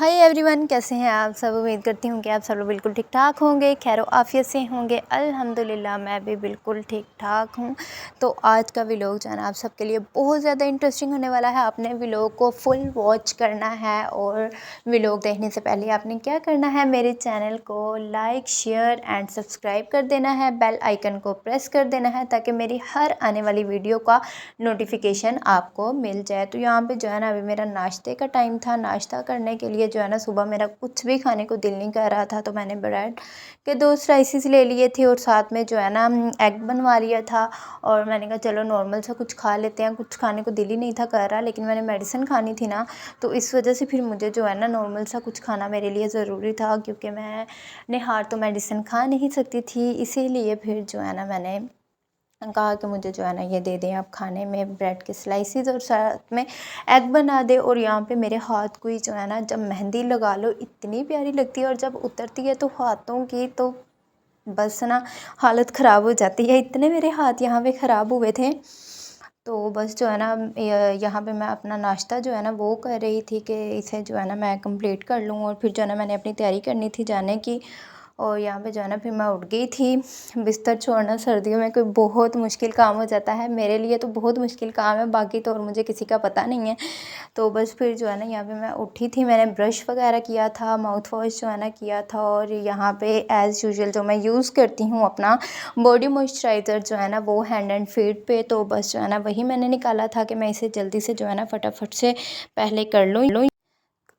Hi everyone, कैसे हैं आप सब। उम्मीद करती हूँ कि आप सब लोग बिल्कुल ठीक ठाक होंगे, खैर आफियत से होंगे। अल्हम्दुलिल्लाह मैं भी बिल्कुल ठीक ठाक हूँ। तो आज का व्लॉग जो है ना आप सबके लिए बहुत ज़्यादा इंटरेस्टिंग होने वाला है। आपने व्लॉग को फुल वॉच करना है और व्लॉग देखने से पहले आपने क्या करना है, मेरे चैनल को लाइक शेयर एंड सब्सक्राइब कर देना है, बेल आइकन को प्रेस कर देना है ताकि मेरी हर आने वाली वीडियो का नोटिफिकेशन आपको मिल जाए। तो यहाँ पे जो है ना अभी मेरा नाश्ते का टाइम था। नाश्ता करने के लिए जो है ना सुबह मेरा कुछ भी खाने को दिल नहीं कर रहा था, तो मैंने ब्रेड के 2 स्लाइसेस ले लिए थे और साथ में जो है ना एग बनवा लिया था। और मैंने कहा चलो नॉर्मल सा कुछ खा लेते हैं, कुछ खाने को दिल ही नहीं था कर रहा, लेकिन मैंने मेडिसिन खानी थी ना, तो इस वजह से फिर मुझे जो है ना नॉर्मल सा कुछ खाना मेरे लिए ज़रूरी था, क्योंकि मैं निहार तो मेडिसिन खा नहीं सकती थी। इसीलिए फिर जो है ना मैंने कहा कि मुझे जो है ना ये दे दें आप खाने में ब्रेड के स्लाइसेस और साथ में एग बना दे। और यहाँ पे मेरे हाथ को ही जो है ना जब मेहंदी लगा लो इतनी प्यारी लगती है, और जब उतरती है तो हाथों की तो बस ना हालत ख़राब हो जाती है। इतने मेरे हाथ यहाँ पे ख़राब हुए थे। तो बस जो है ना यहाँ पे मैं अपना नाश्ता जो है ना वो कर रही थी कि इसे जो है ना मैं कंप्लीट कर लूँ, और फिर जो है ना मैंने अपनी तैयारी करनी थी जाने की। और यहाँ पे जो है ना फिर मैं उठ गई थी। बिस्तर छोड़ना सर्दियों में कोई बहुत मुश्किल काम हो जाता है, मेरे लिए तो बहुत मुश्किल काम है, बाकी तो और मुझे किसी का पता नहीं है। तो बस फिर जो है ना यहाँ पे मैं उठी थी, मैंने ब्रश वगैरह किया था, माउथ वॉश जो है ना किया था, और यहाँ पे एज़ यूजुअल जो मैं यूज़ करती हूँ अपना बॉडी मॉइस्चराइज़र जो है ना वो हैंड एंड फीट पे, तो बस जो है ना वही मैंने निकाला था कि मैं इसे जल्दी से जो है ना फटाफट से पहले कर लूँ।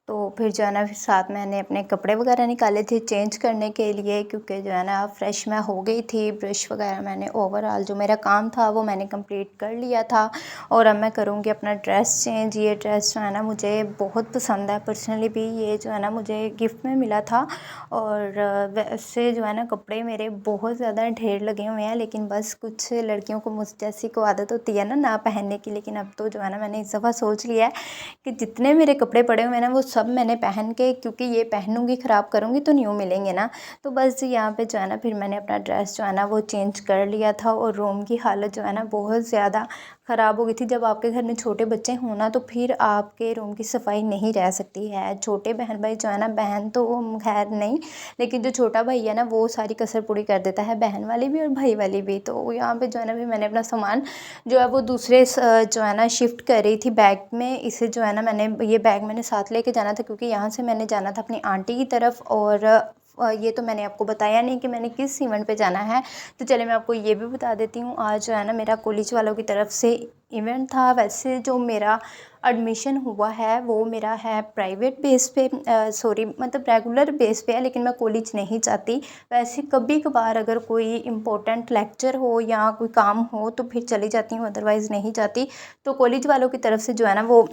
तो फिर जो है ना फिर साथ मैंने अपने कपड़े वगैरह निकाले थे चेंज करने के लिए, क्योंकि जो है ना फ्रेश मैं हो गई थी। ब्रश वगैरह मैंने ओवरऑल जो मेरा काम था वो मैंने कंप्लीट कर लिया था। और अब मैं करूँगी अपना ड्रेस चेंज। ये ड्रेस जो है ना मुझे बहुत पसंद है पर्सनली भी, ये जो है ना मुझे गिफ्ट में मिला था। और वैसे जो है ना कपड़े मेरे बहुत ज़्यादा ढेर लगे हुए हैं, लेकिन बस कुछ लड़कियों को मुझ जैसी को आदत होती है ना पहनने की। लेकिन अब तो जो है ना मैंने इस दफ़ा सोच लिया है कि जितने मेरे कपड़े पड़े हुए हैं ना वो सब मैंने पहन के, क्योंकि ये पहनूंगी ख़राब करूँगी तो न्यू मिलेंगे ना। तो बस यहाँ पे जो है ना फिर मैंने अपना ड्रेस जो है ना वो चेंज कर लिया था। और रूम की हालत जो है ना बहुत ज़्यादा ख़राब हो गई थी। जब आपके घर में छोटे बच्चे हों ना तो फिर आपके रूम की सफाई नहीं रह सकती है। छोटे बहन भाई जो है ना, बहन तो खैर नहीं, लेकिन जो छोटा भाई है ना वो सारी कसर पूरी कर देता है, बहन वाली भी और भाई वाली भी। तो यहाँ पे जो है ना भी मैंने अपना सामान जो है वो दूसरे जो है ना शिफ्ट कर रही थी बैग में। इसे जो है ना मैंने ये बैग मैंने साथ लेके जाना था, क्योंकि यहाँ से मैंने जाना था अपनी आंटी की तरफ। और ये तो मैंने आपको बताया नहीं कि मैंने किस इवेंट पे जाना है, तो चले मैं आपको ये भी बता देती हूँ। आज जो है ना मेरा कॉलेज वालों की तरफ से इवेंट था। वैसे जो मेरा एडमिशन हुआ है वो मेरा है प्राइवेट बेस पे, सॉरी मतलब रेगुलर बेस पे है, लेकिन मैं कॉलेज नहीं जाती। वैसे कभी कभार अगर कोई इम्पोर्टेंट लेक्चर हो या कोई काम हो तो फिर चली जाती हूँ, अदरवाइज़ नहीं जाती। तो कॉलेज वालों की तरफ से जो है ना वो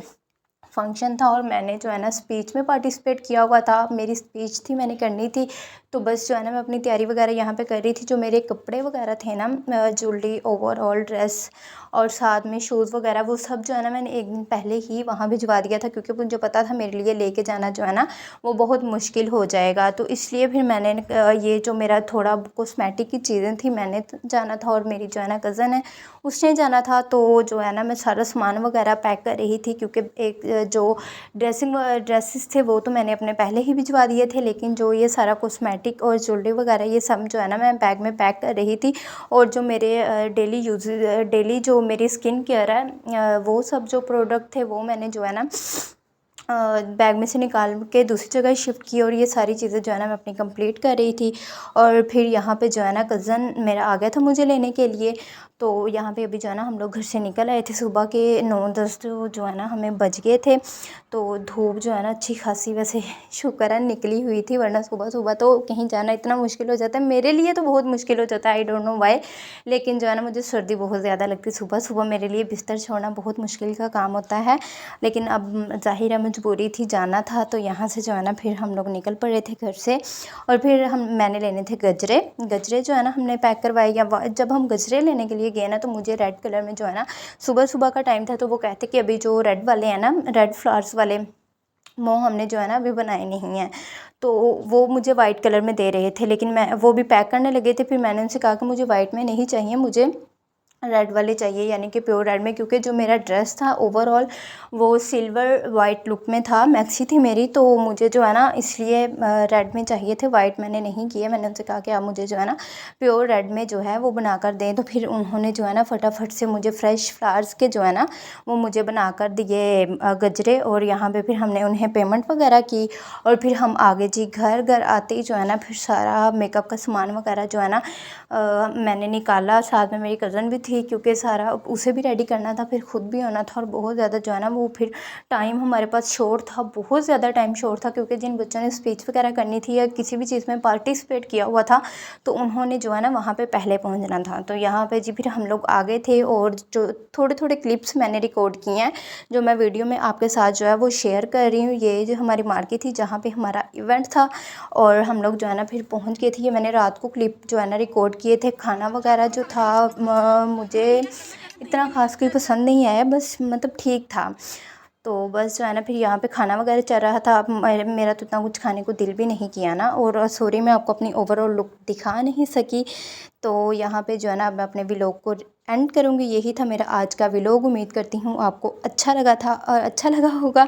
फंक्शन था, और मैंने जो है ना स्पीच में पार्टिसिपेट किया हुआ था। मेरी स्पीच थी, मैंने करनी थी। तो बस जो है ना मैं अपनी तैयारी वगैरह यहाँ पे कर रही थी। जो मेरे कपड़े वगैरह थे ना, ज्वेलरी ओवरऑल ड्रेस और साथ में शूज़ वगैरह, वो सब जो है ना मैंने एक दिन पहले ही वहाँ भिजवा दिया था, क्योंकि मुझे पता था मेरे लिए लेके जाना जो है ना वो बहुत मुश्किल हो जाएगा। तो इसलिए फिर मैंने ये जो मेरा थोड़ा कॉस्मेटिक की चीज़ें थी मैंने जाना था, और मेरी जो है ना कज़न है उसने जाना था। तो जो है ना मैं सारा सामान वगैरह पैक कर रही थी, क्योंकि एक जो ड्रेसेस थे वो तो मैंने अपने पहले ही भिजवा दिए थे, लेकिन जो ये सारा कॉस्मेटिक और ज्वेलरी वगैरह ये सब जो है ना मैं बैग में पैक कर रही थी। और जो मेरे डेली जो मेरी स्किन केयर है वो सब जो प्रोडक्ट थे वो मैंने जो है ना बैग में से निकाल के दूसरी जगह शिफ्ट की। और ये सारी चीज़ें जो है ना मैं अपनी कंप्लीट कर रही थी। और फिर यहाँ पे जो है ना कज़न मेरा आ गया था मुझे लेने के लिए। तो यहाँ पे अभी जो है ना हम लोग घर से निकल आए थे, सुबह के 9-10 जो है ना हमें बज गए थे। तो धूप जो है ना अच्छी खासी वैसे शुक्र है निकली हुई थी, वरना सुबह सुबह तो कहीं जाना इतना मुश्किल हो जाता है। मेरे लिए तो बहुत मुश्किल हो जाता है, आई डोंट नो वाई। लेकिन जो है ना मुझे सर्दी बहुत ज़्यादा लगती है, सुबह सुबह मेरे लिए बिस्तर छोड़ना बहुत मुश्किल का काम होता है। लेकिन अब ज़ाहिर है मजबूरी थी, जाना था, तो यहाँ से जो है ना फिर हम लोग निकल पड़े थे घर से। और फिर मैंने लेने थे गजरे। गजरे जो है ना हमने पैक करवाए। या जब हम गजरे लेने के लिए गए ना तो मुझे रेड कलर में जो है ना सुबह सुबह का टाइम था, तो वो कहते कि अभी जो रेड वाले हैं ना, रेड फ्लावर्स वाले, वो हमने जो है ना अभी बनाए नहीं हैं। तो वो मुझे वाइट कलर में दे रहे थे, लेकिन मैं वो भी पैक करने लगे थे। फिर मैंने उनसे कहा कि मुझे वाइट में नहीं चाहिए, मुझे रेड वाले चाहिए, यानी कि प्योर रेड में, क्योंकि जो मेरा ड्रेस था ओवरऑल वो सिल्वर वाइट लुक में था, मैक्सी थी मेरी, तो मुझे जो है ना इसलिए रेड में चाहिए थे, वाइट मैंने नहीं किए। मैंने उनसे कहा कि आप मुझे जो है ना प्योर रेड में जो है वो बना कर दें, तो फिर उन्होंने जो है ना फटाफट से मुझे फ्रेश फ्लावर्स के जो है ना वो मुझे बना कर दिए गजरे, और यहाँ पर फिर हमने उन्हें पेमेंट वगैरह की, और फिर हम आगे जी घर आते ही जो है ना फिर सारा मेकअप का सामान वगैरह जो है ना मैंने निकाला। साथ में मेरी कज़न भी थी, क्योंकि सारा उसे भी रेडी करना था, फिर खुद भी होना था, और बहुत ज़्यादा जो है ना वो फिर टाइम हमारे पास शॉर्ट था, बहुत ज़्यादा टाइम शॉर्ट था, क्योंकि जिन बच्चों ने स्पीच वगैरह करनी थी या किसी भी चीज़ में पार्टिसिपेट किया हुआ था तो उन्होंने जो है ना वहाँ पे पहले पहुँचना था। तो यहाँ पे जी फिर हम लोग आगे थे, और जो थोड़े थोड़े क्लिप्स मैंने रिकॉर्ड किए हैं जो मैं वीडियो में आपके साथ जो है वो शेयर कर रही हूँ। ये जो हमारी मार्केट थी जहाँ पे हमारा इवेंट था, और हम लोग जो है ना फिर पहुँच गए थे। ये मैंने रात को क्लिप जो है ना रिकॉर्ड किए थे। खाना वगैरह जो था मुझे इतना ख़ास कोई पसंद नहीं आया, बस मतलब ठीक था। तो बस जो है ना फिर यहाँ पे खाना वगैरह चल रहा था। अब मेरा तो इतना कुछ खाने को दिल भी नहीं किया ना, और सॉरी मैं आपको अपनी ओवरऑल लुक दिखा नहीं सकी। तो यहाँ पे जो है ना अब मैं अपने व्लॉग को एंड करूँगी। यही था मेरा आज का व्लॉग। उम्मीद करती हूँ आपको अच्छा लगा था और अच्छा लगा होगा।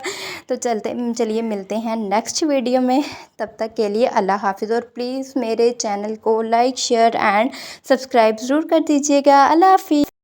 तो चलिए मिलते हैं नेक्स्ट वीडियो में। तब तक के लिए अल्लाह हाफ़िज़, और प्लीज़ मेरे चैनल को लाइक शेयर एंड सब्सक्राइब ज़रूर कर दीजिएगा। अल्लाह हाफ़िज़।